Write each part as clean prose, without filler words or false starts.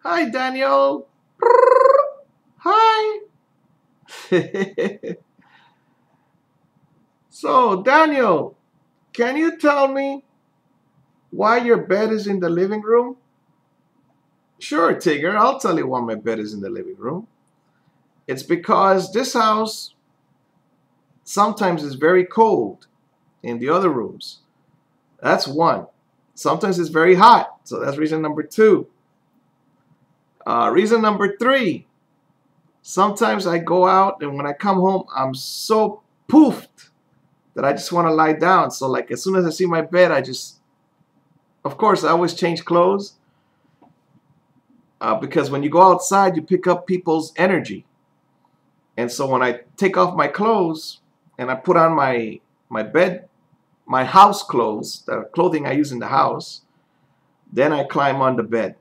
Hi, Daniel. Hi. So, Daniel, can you tell me why your bed is in the living room? Sure, Tigger, I'll tell you why my bed is in the living room. It's because this house sometimes is very cold in the other rooms. That's one. Sometimes it's very hot. So that's reason number two. Reason number three. Sometimes I go out and when I come home, I'm so poofed that I just want to lie down. So like as soon as I see my bed, of course, I always change clothes because when you go outside, you pick up people's energy. And so when I take off my clothes and I put on my bed, my house clothes, the clothing I use in the house, then I climb on the bed.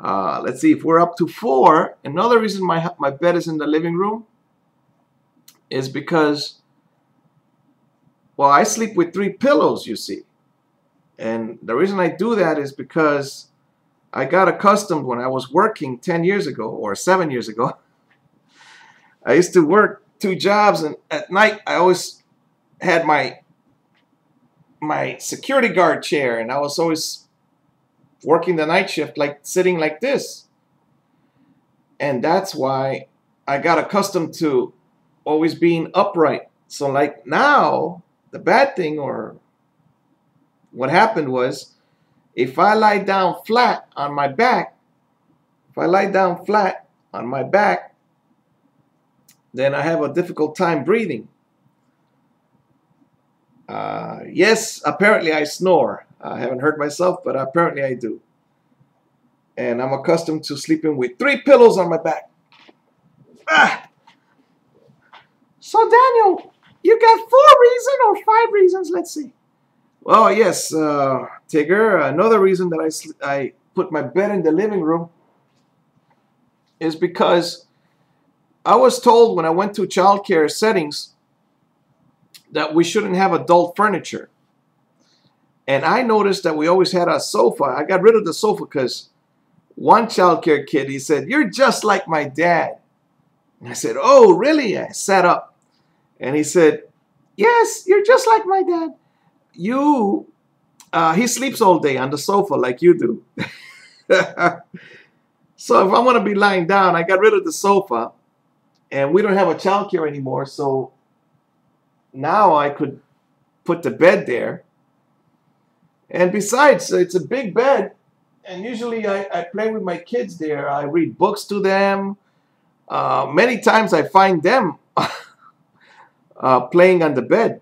Let's see if we're up to four. Another reason my bed is in the living room is because, well, I sleep with three pillows, you see. And the reason I do that is because I got accustomed when I was working 10 years ago or 7 years ago. I used to work two jobs, and at night I always had my security guard chair, and I was always working the night shift like sitting like this. And that's why I got accustomed to always being upright. So like now, the bad thing or what happened was if I lie down flat on my back, then I have a difficult time breathing. Yes, apparently I snore. I haven't heard myself, but apparently I do. And I'm accustomed to sleeping with three pillows on my back. Ah! So Daniel, you got 4 reasons or 5 reasons? Let's see. Well, yes, Tigger. Another reason that I put my bed in the living room is because I was told when I went to childcare settings that we shouldn't have adult furniture. And I noticed that we always had a sofa. I got rid of the sofa because one childcare kid, he said, "You're just like my dad." And I said, "Oh, really?" I sat up. And he said, "Yes, you're just like my dad. He sleeps all day on the sofa like you do." So if I want to be lying down, I got rid of the sofa. And we don't have a childcare anymore. So now I could put the bed there. And besides, it's a big bed. And usually I play with my kids there. I read books to them. Many times I find them playing on the bed.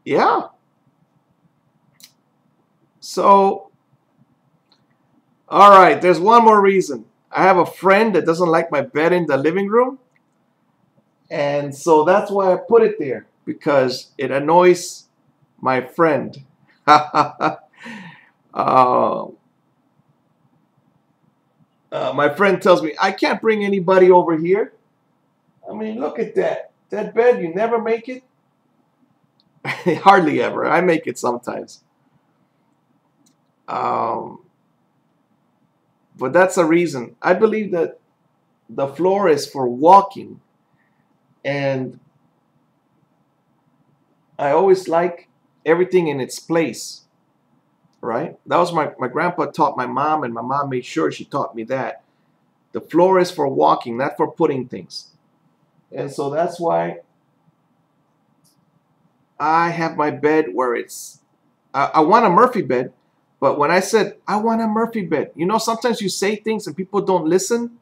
Yeah. So, all right, there's one more reason. I have a friend that doesn't like my bed in the living room. And so that's why I put it there, because it annoys my friend. My friend tells me, "I can't bring anybody over here." I mean, look at that. That bed, you never make it? Hardly ever. I make it sometimes. Um, but that's a reason. I believe that the floor is for walking. And I always like everything in its place, right? That was my grandpa taught my mom, and my mom made sure she taught me that. The floor is for walking, not for putting things. And so that's why I have my bed where I want a Murphy bed, but when I said, I want a Murphy bed, sometimes you say things and people don't listen.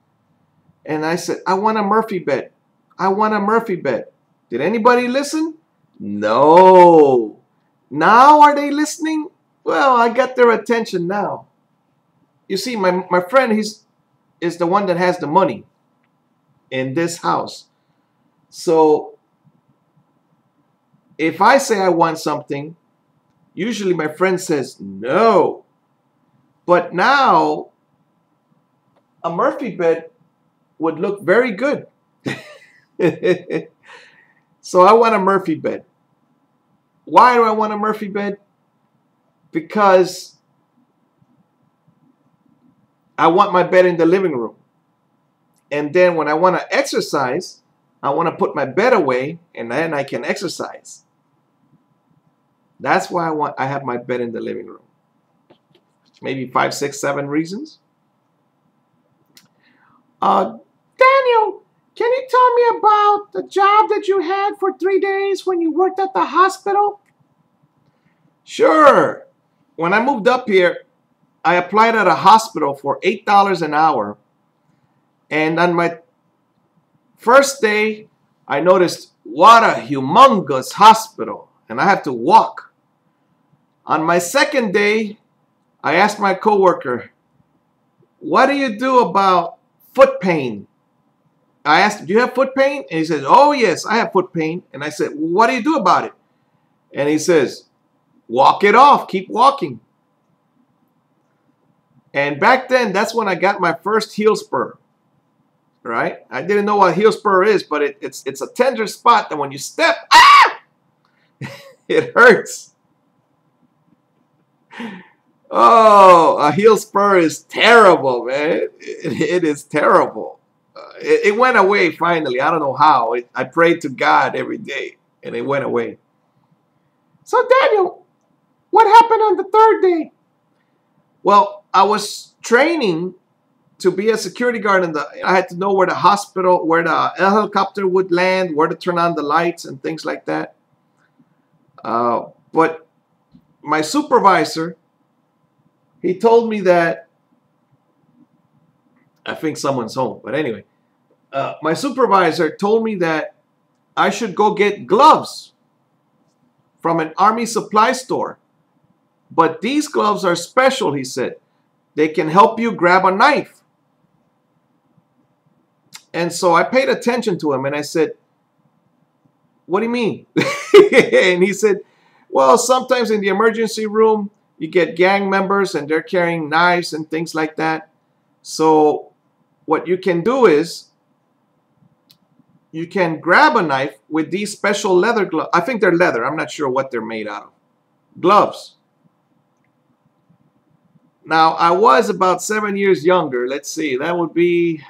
And I said, I want a Murphy bed. I want a Murphy bed. Did anybody listen? No. Now are they listening? Well, I got their attention now. You see, my friend, is the one that has the money in this house. So if I say I want something, usually my friend says no. But now a Murphy bed would look very good. So I want a Murphy bed. Why do I want a Murphy bed? Because I want my bed in the living room. And then when I want to exercise, I want to put my bed away and then I can exercise. That's why I have my bed in the living room. Maybe 5, 6, 7 reasons. Daniel, can you tell me about the job that you had for 3 days when you worked at the hospital? Sure. When I moved up here, I applied at a hospital for $8 an hour. And on my first day, I noticed what a humongous hospital, and I have to walk. On my second day, I asked my coworker, what do you do about foot pain? I asked, do you have foot pain? And he says, oh yes, I have foot pain. And I said, well, what do you do about it? And he says, walk it off, keep walking. And back then, that's when I got my first heel spur, right? I didn't know what heel spur is, but it's a tender spot that when you step, it hurts. Oh, a heel spur is terrible, man. It is terrible. It went away finally. I don't know how. I prayed to God every day, and it went away. So, Daniel, what happened on the third day? Well, I was training to be a security guard, and I had to know where the hospital, where the helicopter would land, where to turn on the lights and things like that. But my supervisor, he told me that, I think someone's home, but anyway, my supervisor told me that I should go get gloves from an Army supply store. But these gloves are special, he said. They can help you grab a knife. And so I paid attention to him and I said, what do you mean? And he said, well, sometimes in the emergency room, you get gang members and they're carrying knives and things like that. So what you can do is you can grab a knife with these special leather gloves. I think they're leather. I'm not sure what they're made out of. Gloves. Now, I was about 7 years younger. Let's see. That would be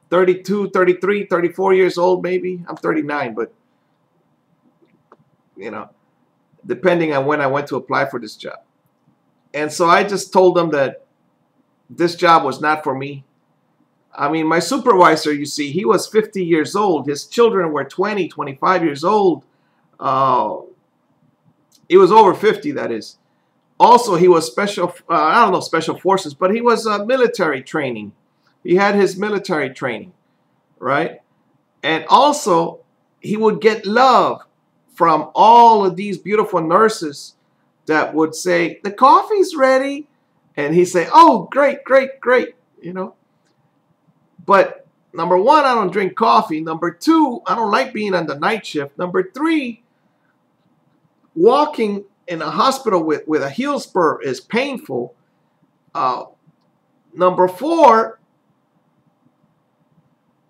32, 33, 34 years old maybe. I'm 39, but, you know, depending on when I went to apply for this job. And so I just told them that this job was not for me. I mean, my supervisor, you see, he was 50 years old. His children were 20, 25 years old. He was over 50, that is. Also, he was special, I don't know, special forces, but he was military training. He had his military training, right? And also, he would get love from all of these beautiful nurses that would say, the coffee's ready. And he'd say, oh, great, great, great, you know. But number one, I don't drink coffee. Number two, I don't like being on the night shift. Number three, walking in a hospital with a heel spur is painful. Number four,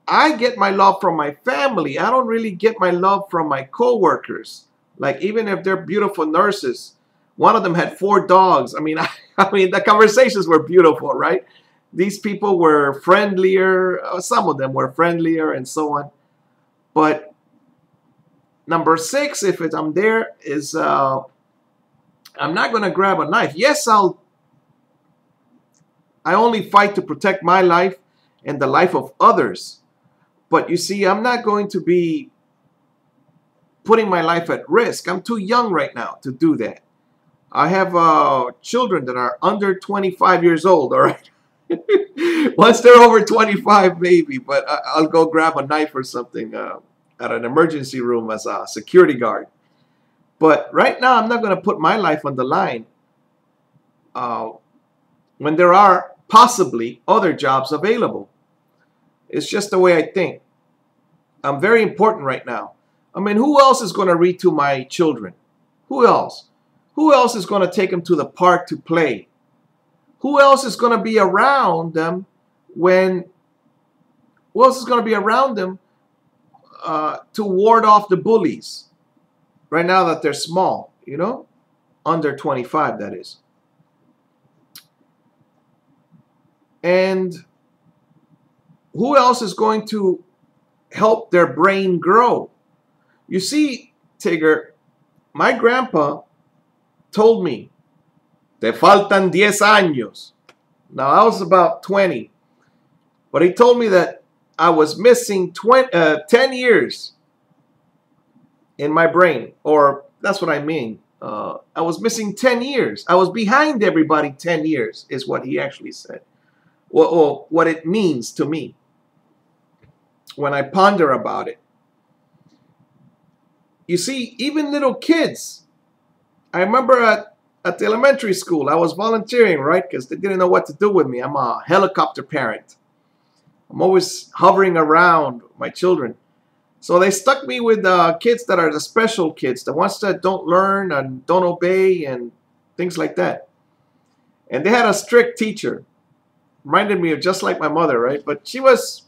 I get my love from my family. I don't really get my love from my coworkers. Like, even if they're beautiful nurses, one of them had 4 dogs. I mean, I mean, the conversations were beautiful, right? These people were friendlier. Some of them were friendlier and so on. But number 6, if I'm there, is I'm not going to grab a knife. Yes, I only fight to protect my life and the life of others. But you see, I'm not going to be putting my life at risk. I'm too young right now to do that. I have children that are under 25 years old, all right? Once they're over 25, maybe, but I'll go grab a knife or something at an emergency room as a security guard. But right now, I'm not going to put my life on the line when there are possibly other jobs available. It's just the way I think. I'm very important right now. I mean, who else is going to read to my children? Who else? Who else is going to take them to the park to play? Who else is going to be around them when... Who else is going to be around them to ward off the bullies? Right now that they're small, you know? Under 25, that is. And who else is going to help their brain grow? You see, Tigger, my grandpa told me, te faltan 10 años. Now, I was about 20, but he told me that I was missing 10 years in my brain, or that's what I mean. I was missing 10 years. I was behind everybody 10 years, is what he actually said. Well, what it means to me when I ponder about it. You see, even little kids, I remember at the elementary school, I was volunteering, right? Because they didn't know what to do with me. I'm a helicopter parent. I'm always hovering around my children. So they stuck me with kids that are the special kids, the ones that don't learn and don't obey and things like that. And they had a strict teacher. Reminded me of just like my mother, right? But she was,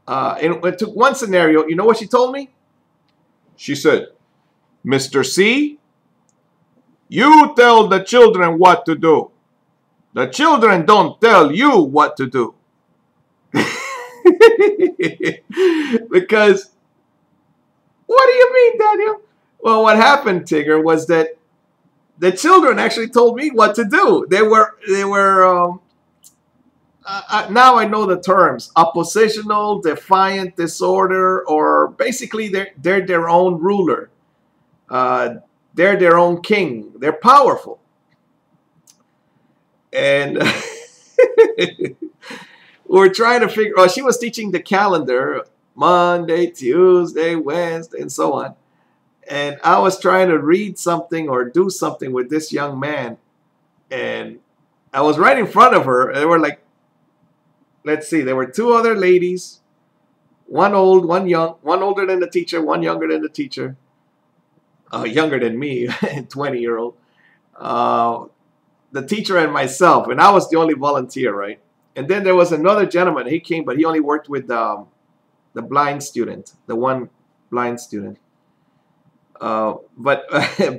it took one scenario. You know what she told me? She said, Mr. C, you tell the children what to do. The children don't tell you what to do. Because, what do you mean, Daniel? Well, what happened, Tigger, was that the children actually told me what to do. They were now I know the terms: oppositional, defiant, disorder, or basically they're their own ruler. They're their own king. They're powerful. And we're trying to figure. Well, she was teaching the calendar: Monday, Tuesday, Wednesday, and so on. And I was trying to read something or do something with this young man. And I was right in front of her. They were like, let's see, there were two other ladies. One old, one young, one older than the teacher, one younger than the teacher. Younger than me, 20-year-old. The teacher and myself. And I was the only volunteer, right? And then there was another gentleman. He came, but he only worked with the blind student, the one blind student. But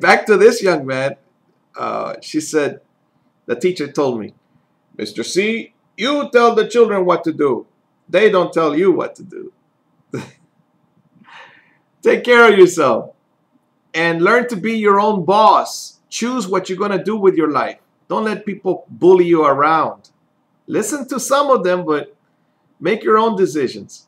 back to this young man, she said, the teacher told me, Mr. C, you tell the children what to do. They don't tell you what to do. Take care of yourself and learn to be your own boss. Choose what you're going to do with your life. Don't let people bully you around. Listen to some of them, but make your own decisions.